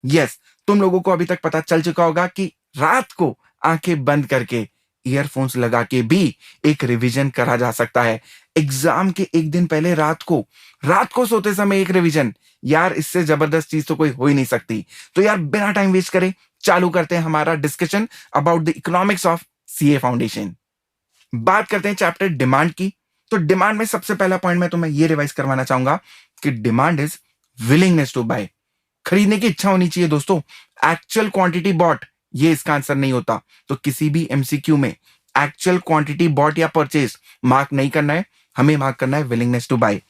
Yes, तुम लोगों को अभी तक पता चल चुका होगा कि रात को आंखें बंद करके ईयरफोन्स लगा के भी एक रिवीजन करा जा सकता है। एग्जाम के एक दिन पहले रात को सोते समय एक रिवीजन, यार इससे जबरदस्त चीज तो कोई हो ही नहीं सकती। तो यार बिना टाइम वेस्ट करे चालू करते हैं हमारा discussion about the economics of CA foundation. बात करते हैं चैप्टर डिमांड की। तो डिमांड में सबसे पहला पॉइंट मैं तुम्हें ये रिवाइज करवाना चाहूंगा कि demand is willingness to buy, खरीदने की इच्छा होनी चाहिए दोस्तों। एक्चुअल क्वांटिटी बॉट ये इसका आंसर नहीं होता। तो किसी भी एमसीक्यू में एक्चुअल क्वांटिटी बॉट या परचेज मार्क नहीं करना है, हमें मार्क करना है विलिंगनेस टू बाय।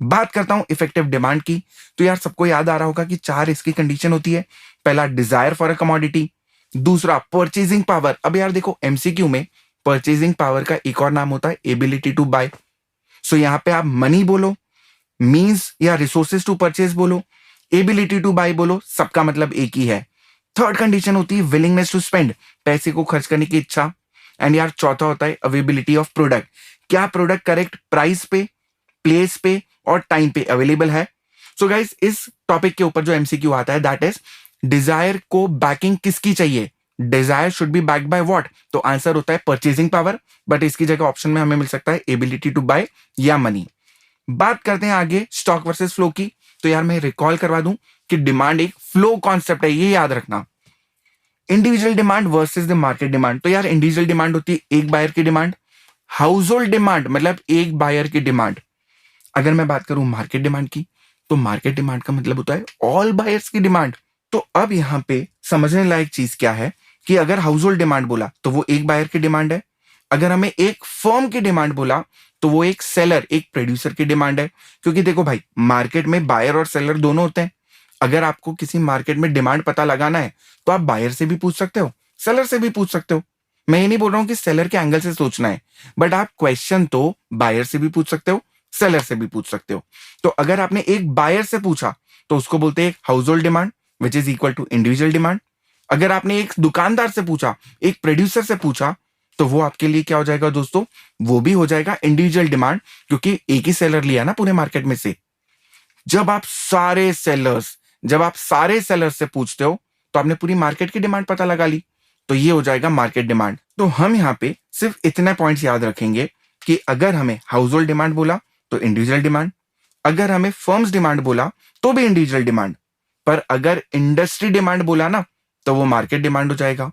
बात करता हूं इफेक्टिव डिमांड की। तो यार सबको याद आ रहा होगा कि 4 इसकी कंडीशन होती है। पहला डिजायर फॉर अ कमोडिटी, दूसरा परचेजिंग पावर। अब यार देखो एमसीक्यू में परचेजिंग पावर का एक और नाम होता है एबिलिटी टू बाय। सो यहां पे आप मनी बोलो, मींस या रिसोर्सेज टू परचेज बोलो, एबिलिटी टू बाय बोलो, सबका मतलब एक ही है। थर्ड कंडीशन होती है विलिंगनेस टू स्पेंड, पैसे को खर्च करने की इच्छा। एंड यार चौथा होता है अवेलेबिलिटी ऑफ प्रोडक्ट, क्या प्रोडक्ट करेक्ट प्राइस पे, प्लेस पे और टाइम पे अवेलेबल है। सो गाइस इस टॉपिक के ऊपर जो एमसीक्यू आता है दैट इज डिजायर को बैकिंग किसकी चाहिए, desire should be backed by what. तो आंसर होता है परचेजिंग पावर, बट इसकी जगह ऑप्शन में हमें मिल सकता है एबिलिटी टू बाय या मनी। बात करते हैं आगे स्टॉक वर्सेस फ्लो की। तो यार मैं रिकॉल करवा दूं कि डिमांड एक फ्लो कॉन्सेप्ट है, ये याद रखना। Individual demand versus the market demand. तो यार इंडिविजुअल डिमांड होती है एक बायर की डिमांड, हाउस होल्ड डिमांड मतलब एक बायर की डिमांड। अगर मैं बात करूं मार्केट डिमांड की, तो मार्केट डिमांड का मतलब होता है ऑल बायर्स की डिमांड। तो अब यहां पे समझने लायक चीज क्या है कि अगर हाउस होल्ड डिमांड बोला तो वो एक बायर की डिमांड है। अगर हमें एक फर्म की डिमांड बोला तो वो एक सेलर, एक प्रोड्यूसर की डिमांड है। क्योंकि देखो भाई मार्केट में बायर और सेलर दोनों होते हैं। अगर आपको किसी मार्केट में डिमांड पता लगाना है तो आप बायर से भी पूछ सकते हो, सेलर से भी पूछ सकते हो। मैं ये नहीं बोल रहा हूं कि सेलर के एंगल से सोचना है, बट आप क्वेश्चन तो बायर से भी पूछ सकते हो, सेलर से भी पूछ सकते हो। तो अगर आपने एक बायर से पूछा तो उसको बोलते हैं household demand which is equal to individual demand. अगर आपने एक दुकानदार से पूछा, एक प्रोड्यूसर से पूछा, तो वो आपके लिए क्या हो जाएगा दोस्तों, वो भी हो जाएगा इंडिविजुअल डिमांड, क्योंकि एक ही सेलर लिया ना पूरे मार्केट में से। जब आप सारे सेलर्स से पूछते हो तो आपने पूरी मार्केट की डिमांड पता लगा ली, तो ये हो जाएगा मार्केट डिमांड। तो हम यहाँ पे सिर्फ इतने पॉइंट्स याद रखेंगे कि अगर हमें हाउस होल्ड डिमांड बोला तो इंडिविजुअल डिमांड, अगर हमें फर्म्स डिमांड बोला तो भी इंडिविजुअल डिमांड, पर अगर इंडस्ट्री डिमांड बोला ना तो वो मार्केट डिमांड हो जाएगा।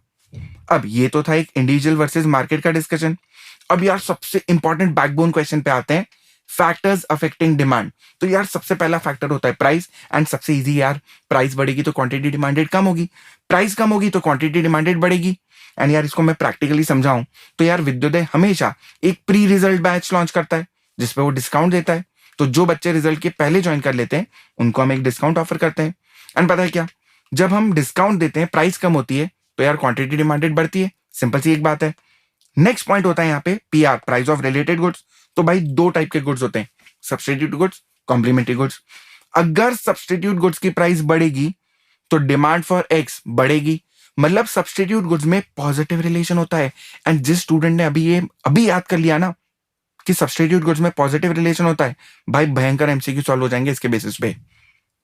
अब ये तो था एक इंडिविजुअल वर्सेस मार्केट का डिस्कशन। अब यार सबसे इंपॉर्टेंट बैकबोन क्वेश्चन पे आते हैं, फैक्टर्स अफेक्टिंग डिमांड। तो यार सबसे पहला फैक्टर होता है प्राइस, एंड सबसे इजी यार, प्राइस बढ़ेगी तो क्वांटिटी डिमांडेड कम होगी, प्राइस कम होगी तो क्वांटिटी डिमांडेड बढ़ेगी। एंड यार इसको मैं प्रैक्टिकली समझाऊं तो यार विद्योदय हमेशा एक प्री रिजल्ट बैच लॉन्च करता है जिसपे वो डिस्काउंट देता है। तो जो बच्चे रिजल्ट के पहले ज्वाइन कर लेते हैं उनको हम एक डिस्काउंट ऑफर करते हैं। एंड पता है क्या, जब हम डिस्काउंट देते हैं प्राइस कम होती है तो यार क्वांटिटी डिमांडेड बढ़ती है, सिंपल सी एक बात है। नेक्स्ट पॉइंट होता है यहाँ पे PR, price of related goods. तो भाई दो टाइप के गुड्स होते हैं, सब्स्टिट्यूट गुड्स, कॉम्प्लीमेंट्री गुड्स। अगर सब्स्टिट्यूट गुड्स की प्राइस बढ़ेगी तो डिमांड फॉर एक्स बढ़ेगी, मतलब सब्स्टिट्यूट गुड्स में पॉजिटिव रिलेशन होता है। एंड जिस स्टूडेंट ने अभी याद कर लिया ना कि सब्स्टिट्यूट गुड्स में पॉजिटिव रिलेशन होता है, भाई भयंकर एमसीक्यू सॉल्व हो जाएंगे इसके बेसिस पे।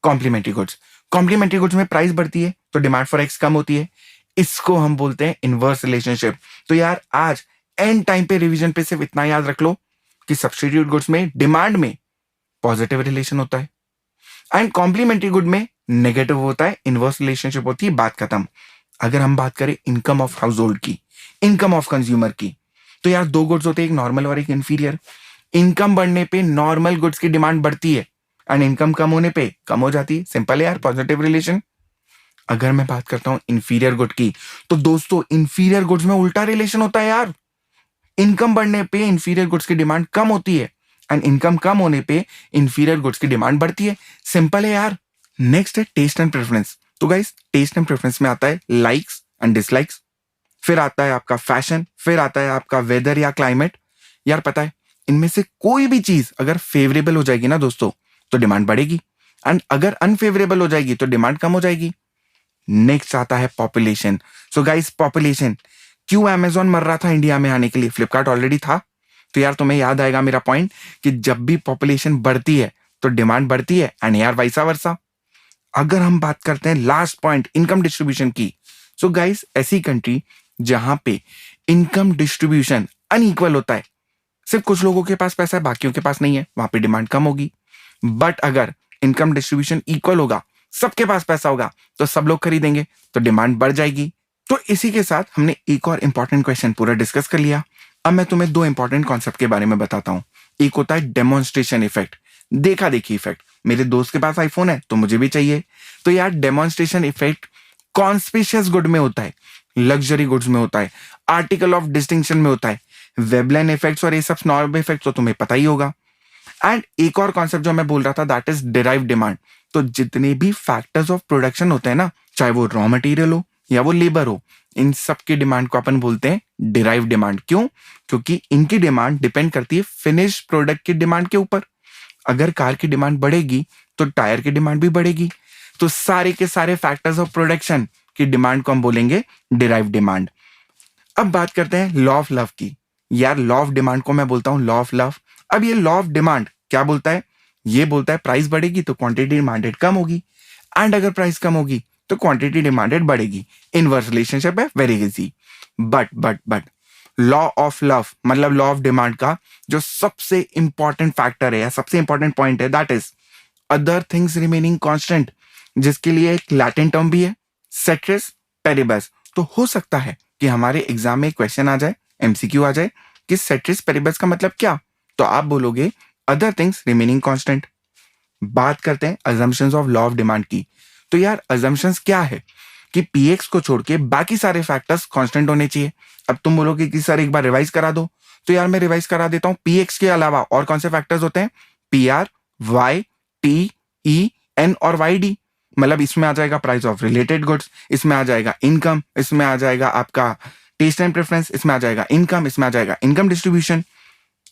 कॉम्प्लीमेंट्री गुड्स में प्राइस बढ़ती है तो डिमांड फॉर एक्स कम होती है, इसको हम बोलते हैं इनवर्स रिलेशनशिप। तो यार आज एंड टाइम पे रिवीजन पे सिर्फ इतना याद रख लो कि सब्स्टिट्यूट गुड्स में डिमांड में पॉजिटिव रिलेशन होता है एंड कॉम्प्लीमेंट्री गुड में नेगेटिव होता है, इनवर्स रिलेशनशिप होती है, बात खत्म। अगर हम बात करें इनकम ऑफ हाउस होल्ड की, इनकम ऑफ कंज्यूमर की, तो यार दो गुड्स होते हैं, एक नॉर्मल और एक इंफीरियर। इनकम बढ़ने पे नॉर्मल गुड्स की डिमांड बढ़ती है एंड इनकम कम होने पे कम हो जाती है, सिंपल है यार, पॉजिटिव रिलेशन। अगर मैं बात करता हूं इंफीरियर गुड की, तो दोस्तों इंफीरियर गुड्स में उल्टा रिलेशन होता है यार। इनकम बढ़ने पे इंफीरियर गुड्स की डिमांड कम होती है एंड इनकम कम होने पे इंफीरियर गुड्स की डिमांड बढ़ती है, सिंपल है यार। नेक्स्ट है टेस्ट एंड प्रेफरेंस। तो गाइस टेस्ट एंड प्रेफरेंस में आता है लाइक्स एंड डिसलाइक्स, फिर आता है आपका फैशन, फिर आता है आपका वेदर या क्लाइमेट। यार पता है इनमें से कोई भी चीज अगर फेवरेबल हो जाएगी ना दोस्तों तो डिमांड बढ़ेगी, एंड अगर अनफेवरेबल हो जाएगी तो डिमांड कम हो जाएगी। नेक्स्ट आता है पॉपुलेशन। सो गाइस पॉपुलेशन, क्यों अमेजोन मर रहा था इंडिया में आने के लिए, फ्लिपकार्ट ऑलरेडी था। तो यार तुम्हें याद आएगा मेरा पॉइंट कि जब भी पॉपुलेशन बढ़ती है तो डिमांड बढ़ती है, एंड यार वाइसा वर्सा। अगर हम बात करते हैं लास्ट पॉइंट इनकम डिस्ट्रीब्यूशन की, सो गाइस ऐसी कंट्री जहां पे इनकम डिस्ट्रीब्यूशन अनइक्वल होता है, सिर्फ कुछ लोगों के पास पैसा है बाकियों के पास नहीं है, वहां पे डिमांड कम होगी। बट अगर इनकम डिस्ट्रीब्यूशन इक्वल होगा, सबके पास पैसा होगा, तो सब लोग खरीदेंगे, तो डिमांड बढ़ जाएगी। तो इसी के साथ हमने एक और इंपॉर्टेंट क्वेश्चन पूरा डिस्कस कर लिया। अब मैं तुम्हें दो इंपॉर्टेंट कॉन्सेप्ट के बारे में बताता हूं। एक होता है डेमोन्स्ट्रेशन इफेक्ट, देखा देखी इफेक्ट। मेरे दोस्त के पास आईफोन है तो मुझे भी चाहिए। तो यार डेमोन्स्ट्रेशन इफेक्ट कॉन्स्पिशियस गुड में होता है, लग्जरी गुड्स में होता है, आर्टिकल ऑफ डिस्टिंक्शन में होता है। वेबलाइन इफेक्ट्स और ये सब स्नॉब इफेक्ट्स तो तुम्हें पता ही होगा। एंड एक और कॉन्सेप्ट जो मैं बोल रहा था दैट इज डिराइव डिमांड। तो जितने भी फैक्टर्स ऑफ प्रोडक्शन होते हैं ना, चाहे वो रॉ मटेरियल हो या वो लेबर हो, इन सब की डिमांड को अपन बोलते हैं डिराइव डिमांड। क्यों? क्योंकि इनकी डिमांड डिपेंड करती है फिनिश प्रोडक्ट की डिमांड के ऊपर। अगर कार की डिमांड बढ़ेगी तो टायर की डिमांड भी बढ़ेगी। तो सारे के सारे फैक्टर्स ऑफ प्रोडक्शन की डिमांड को हम बोलेंगे डिराइव डिमांड। अब बात करते हैं लॉ ऑफ लव की। यार लॉ ऑफ डिमांड को मैं बोलता हूं लॉ ऑफ लव। अब ये लॉ ऑफ डिमांड क्या बोलता है? ये बोलता है प्राइस बढ़ेगी तो क्वांटिटी डिमांडेड कम होगी, एंड अगर प्राइस कम होगी तो क्वांटिटी डिमांडेड बढ़ेगी। इनवर्स रिलेशनशिप है, very easy. But law of love मतलब लॉ ऑफ डिमांड का जो सबसे इंपॉर्टेंट फैक्टर है या सबसे इंपॉर्टेंट पॉइंट है that is other things remaining constant, जिसके लिए एक लैटिन टर्म भी है, सेट्रिस पेरिबस। तो हो सकता है कि हमारे एग्जाम में क्वेश्चन आ जाए, एमसीक्यू आ जाए कि सेट्रिस पेरिबस का मतलब क्या, तो आप बोलोगे अदर थिंग्स रिमेनिंग कांस्टेंट। बात करते हैं assumptions of law of demand की। तो यार अजम्पशंस क्या है कि पीएक्स को छोड़ के बाकी सारे फैक्टर्स कांस्टेंट होने चाहिए। अब तुम बोलोगे कि सर एक बार रिवाइज करा दो, तो यार मैं रिवाइज करा देता हूं। पीएक्स के अलावा और कौन से फैक्टर्स होते हैं? पीआर, वाई, टी, ई, एन और वाई डी। मतलब इसमें आ जाएगा प्राइस ऑफ रिलेटेड गुड्स, इसमें आ जाएगा इनकम, इसमें आ जाएगा आपका टेस्ट एंड प्रेफरेंस, इसमें आ जाएगा इनकम, इसमें आ जाएगा इनकम डिस्ट्रीब्यूशन।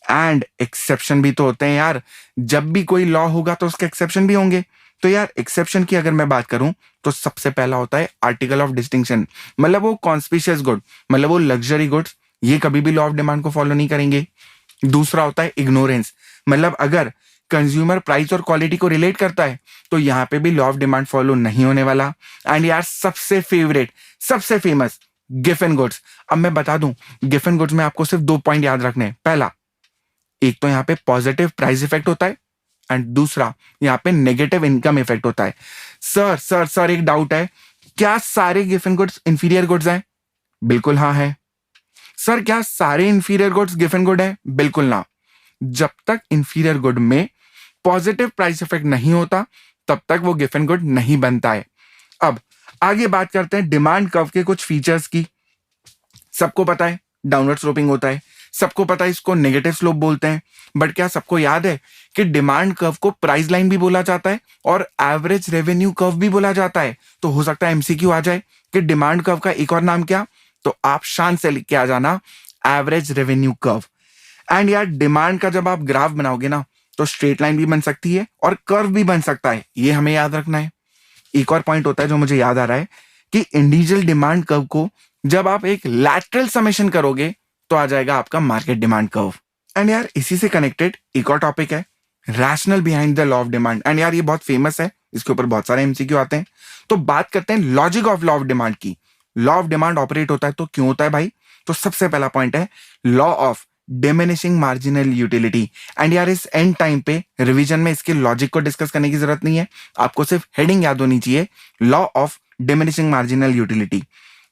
एंड एक्सेप्शन भी तो होते हैं यार, जब भी कोई लॉ होगा तो उसके एक्सेप्शन भी होंगे। तो यार एक्सेप्शन की अगर मैं बात करूं तो सबसे पहला होता है आर्टिकल ऑफ डिस्टिंक्शन, मतलब वो कॉन्स्पिशियस गुड, मतलब वो लग्जरी गुड्स, ये कभी भी लॉ ऑफ डिमांड को फॉलो नहीं करेंगे। दूसरा होता है इग्नोरेंस, मतलब अगर कंज्यूमर प्राइस और क्वालिटी को रिलेट करता है तो यहाँ पे भी लॉ ऑफ डिमांड फॉलो नहीं होने वाला। एंड यार सबसे फेवरेट, सबसे फेमस गिफन गुड्स। अब मैं बता दूं गिफन गुड्स में आपको सिर्फ 2 पॉइंट याद रखने हैं। पहला, एक तो यहाँ पे पॉजिटिव प्राइस इफेक्ट होता है, एंड दूसरा यहाँ पे नेगेटिव इनकम इफेक्ट होता है। सर एक डाउट है, क्या सारे गिफन गुड्स इंफीरियर गुड्स हैं? बिल्कुल हाँ है। सर क्या सारे इंफीरियर गुड्स गिफन गुड है? बिल्कुल ना। जब तक इंफीरियर गुड में पॉजिटिव प्राइस इफेक्ट नहीं होता तब तक वो गिफन गुड नहीं बनता है। अब आगे बात करते हैं डिमांड कर्व के कुछ फीचर्स की। सबको पता है डाउनवर्ड स्लोपिंग होता है, सबको पता है इसको नेगेटिव स्लोप बोलते हैं, बट क्या सबको याद है कि डिमांड कर्व को प्राइस लाइन भी बोला जाता है और एवरेज रेवेन्यू कर्व भी बोला जाता है? तो हो सकता है एमसीक्यू आ जाए कि डिमांड कर्व का एक और नाम क्या, तो आप शान से लिख के आ जाना एवरेज रेवेन्यू कर्व। एंड यार डिमांड का जब आप ग्राफ बनाओगे ना तो स्ट्रेट लाइन भी बन सकती है और कर्व भी बन सकता है, ये हमें याद रखना है। एक और पॉइंट होता है जो मुझे याद आ रहा है कि इंडिविजुअल डिमांड कर्व को जब आप एक लैटरल समेशन करोगे तो आ जाएगा आपका मार्केट डिमांड कर्व। एंड यार इसी से कनेक्टेड एक और टॉपिक है rational behind the law of demand. And यार ये बहुत फेमस है, इसके ऊपर बहुत सारे एमसीक्यू आते हैं। तो बात करते हैं logic of law of demand की। लॉ ऑफ डिमांड ऑपरेट होता है तो क्यों होता है भाई? तो सबसे पहला पॉइंट है law of diminishing marginal utility. And यार इस एंड टाइम पे रिवीजन में इसके लॉजिक को डिस्कस करने की जरूरत नहीं है, आपको सिर्फ हेडिंग याद होनी चाहिए, law of diminishing marginal utility.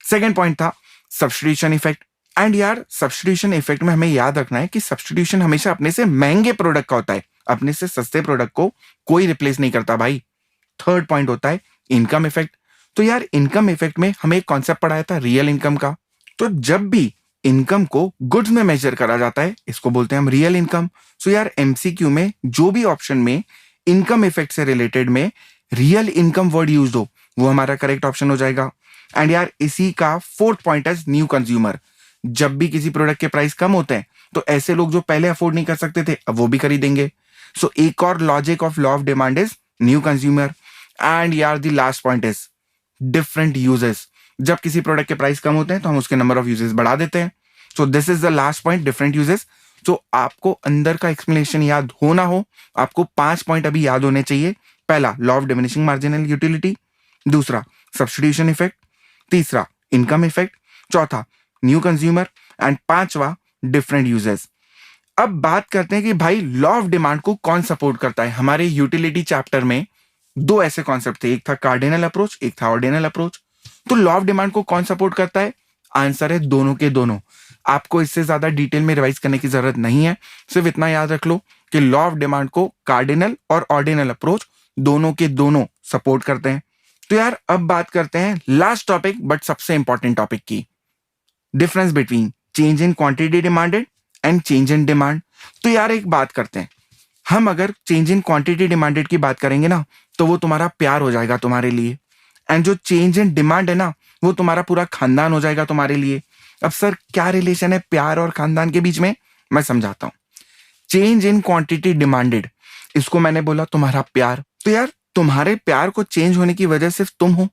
Second point था सब्स्टिट्यूशन इफेक्ट। एंड यार सब्स्टिट्यूशन इफेक्ट में हमें याद रखना है कि सब्स्टिट्यूशन हमेशा अपने से महंगे प्रोडक्ट का होता है, अपने से सस्ते प्रोडक्ट को कोई रिप्लेस नहीं करता भाई। थर्ड पॉइंट होता है इनकम इफेक्ट। तो यार इनकम इफेक्ट में हमें एक कॉन्सेप्ट पढ़ाया था रियल इनकम का। तो जब भी इनकम को गुड्स में मेजर करा जाता है इसको बोलते हैं हम रियल इनकम। सो यार एमसीक्यू में जो भी ऑप्शन में इनकम इफेक्ट से रिलेटेड में रियल इनकम वर्ड यूज हो वो हमारा करेक्ट ऑप्शन हो जाएगा। एंड यार इसी का फोर्थ पॉइंट है न्यू कंज्यूमर। जब भी किसी प्रोडक्ट के प्राइस कम होते हैं तो ऐसे लोग जो पहले अफोर्ड नहीं कर सकते थे अब वो भी खरीदेंगे। सो एक और logic of law of demand is new consumer. And यार the last point is different uses. जब किसी प्रोडक्ट के प्राइस कम होते हैं तो हम उसके नंबर ऑफ यूजेस बढ़ा देते हैं। So this is the last point, different uses. तो आपको अंदर का एक्सप्लेनेशन याद हो ना हो, आपको 5 पॉइंट अभी याद होने चाहिए। पहला law of diminishing marginal utility, दूसरा सब्स्टिट्यूशन इफेक्ट, तीसरा इनकम इफेक्ट, चौथा न्यू कंज्यूमर एंड पांचवा डिफरेंट यूजेस। अब बात करते हैं कि भाई लॉ ऑफ डिमांड को कौन सपोर्ट करता है। हमारे यूटिलिटी चैप्टर में दो ऐसे कॉन्सेप्ट थे, एक था कार्डिनल अप्रोच, एक था ऑर्डिनल अप्रोच। तो लॉ ऑफ डिमांड को कौन सपोर्ट करता है? आंसर है दोनों के दोनों। आपको इससे ज्यादा डिटेल में रिवाइज करने की जरूरत नहीं है, सिर्फ इतना याद रख लो कि लॉ ऑफ डिमांड को कार्डिनल और ऑर्डिनल अप्रोच दोनों के दोनों सपोर्ट करते हैं। तो यार अब बात करते हैं लास्ट टॉपिक बट सबसे इंपॉर्टेंट टॉपिक की, difference between change in quantity demanded and change in demand. तो यार एक बात करते हैं, हम अगर चेंज इन क्वांटिटी डिमांडेड की बात करेंगे ना तो वो तुम्हारा प्यार हो जाएगा तुम्हारे लिए, एंड जो चेंज इन डिमांड है ना वो तुम्हारा पूरा खानदान हो जाएगा तुम्हारे लिए। अब सर क्या रिलेशन है प्यार और खानदान के बीच में, मैं समझाता हूं। चेंज इन क्वांटिटी डिमांडेड, इसको मैंने बोला तुम्हारा प्यार, तो यार तुम्हारे प्यार को चेंज होने की वजह सिर्फ तुम हो,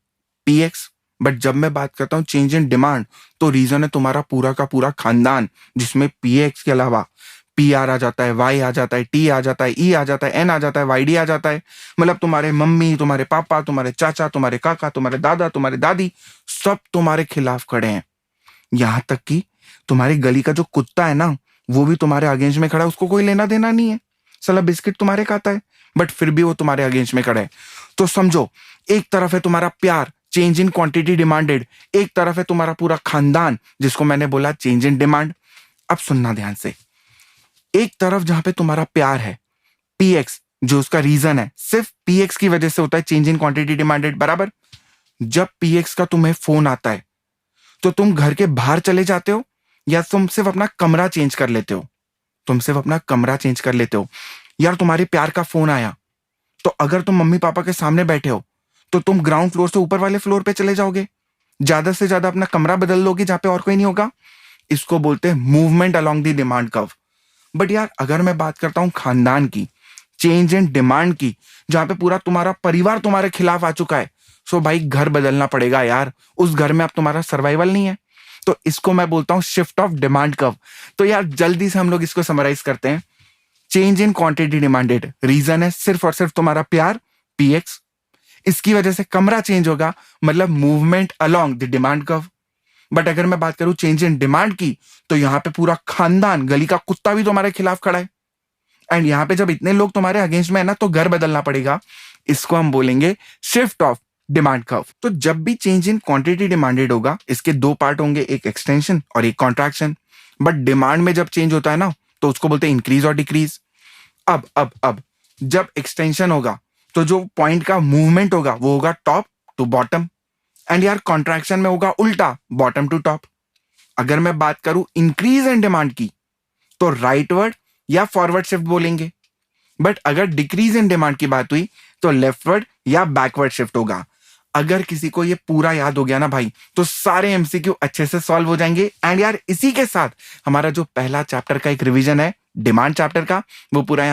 पीएक्स। बट जब मैं बात करता हूं चेंज इन डिमांड तो रीजन है तुम्हारा पूरा का पूरा खानदान, जिसमें पीएक्स के अलावा पीआर आ जाता है, वाई आ जाता है, टी आ जाता है, ई आ जाता है, एन आ जाता है, वाईडी आ जाता है। मतलब तुम्हारे मम्मी, तुम्हारे पापा, तुम्हारे चाचा, तुम्हारे काका, तुम्हारे दादा, तुम्हारे दादी, सब तुम्हारे खिलाफ खड़े हैं। यहां तक कि तुम्हारी गली का जो कुत्ता है ना वो भी तुम्हारे अगेंस्ट में खड़ा है, उसको कोई लेना देना नहीं है, साला बिस्किट तुम्हारे खाता है, बट फिर भी वो तुम्हारे अगेंस्ट में खड़ा है। तो समझो, एक तरफ है तुम्हारा प्यार, चेंज इन क्वांटिटी डिमांडेड, एक तरफ है तुम्हारा पूरा खानदान जिसको मैंने बोला चेंज इन डिमांड। अब सुनना ध्यान से, एक तरफ जहां पे तुम्हारा प्यार है, पीएक्स, जो उसका रीजन है सिर्फ पीएक्स की वजह से होता है चेंज इन क्वांटिटी डिमांडेड, बराबर। जब पीएक्स का तुम्हें फोन आता है तो तुम घर के बाहर चले जाते हो या तुम सिर्फ अपना कमरा चेंज कर लेते हो? तुम सिर्फ अपना कमरा चेंज कर लेते हो। यार तुम्हारे प्यार का फोन आया तो अगर तुम मम्मी पापा के सामने बैठे हो तो तुम ग्राउंड फ्लोर से ऊपर वाले फ्लोर पे चले जाओगे, ज्यादा से ज्यादा अपना कमरा बदल लोगे जहां पे और कोई नहीं होगा। इसको बोलते हैं movement along the demand curve. But यार अगर मैं बात करता हूं खानदान की, चेंज इन डिमांड की, जहां पे पूरा तुम्हारा परिवार तुम्हारे खिलाफ आ चुका है, सो भाई घर बदलना पड़ेगा यार, उस घर में अब तुम्हारा सर्वाइवल नहीं है। तो इसको मैं बोलता हूं शिफ्ट ऑफ डिमांड कर्व। तो यार जल्दी से हम लोग इसको समराइज करते हैं। Change in quantity demanded, reason है सिर्फ और सिर्फ तुम्हारा प्यार, पीएक्स। इसकी वजह से कमरा चेंज होगा, मतलब movement along the demand curve. But अगर मैं बात करूं चेंज इन डिमांड की तो यहां पे पूरा खानदान, गली का कुत्ता भी तुम्हारे खिलाफ खड़ा है, एंड यहां पे जब इतने लोग तुम्हारे अगेंस्ट में है ना तो घर बदलना पड़ेगा। इसको हम बोलेंगे शिफ्ट ऑफ डिमांड कर्व। तो जब भी चेंज इन क्वांटिटी डिमांडेड होगा, इसके दो पार्ट होंगे, एक एक्सटेंशन और एक कॉन्ट्रैक्शन। बट डिमांड में जब चेंज होता है ना तो उसको बोलते हैं इंक्रीज और डिक्रीज। अब जब एक्सटेंशन होगा तो जो पॉइंट का मूवमेंट होगा वो होगा टॉप टू बॉटम, एंड यार कॉन्ट्रैक्शन में होगा उल्टा, बॉटम टू टॉप। अगर मैं बात करूं इंक्रीज इन डिमांड की तो राइटवर्ड या फॉरवर्ड शिफ्ट बोलेंगे, बट अगर डिक्रीज इन डिमांड की बात हुई तो लेफ्टवर्ड या बैकवर्ड शिफ्ट होगा। अगर किसी को ये पूरा याद हो गया ना भाई तो सारे एमसीक्यू अच्छे से सॉल्व हो जाएंगे। एंड यार इसी के साथ हमारा जो पहला चैप्टर का एक रिवीजन है डिमांड चैप्टर का, वो पूरा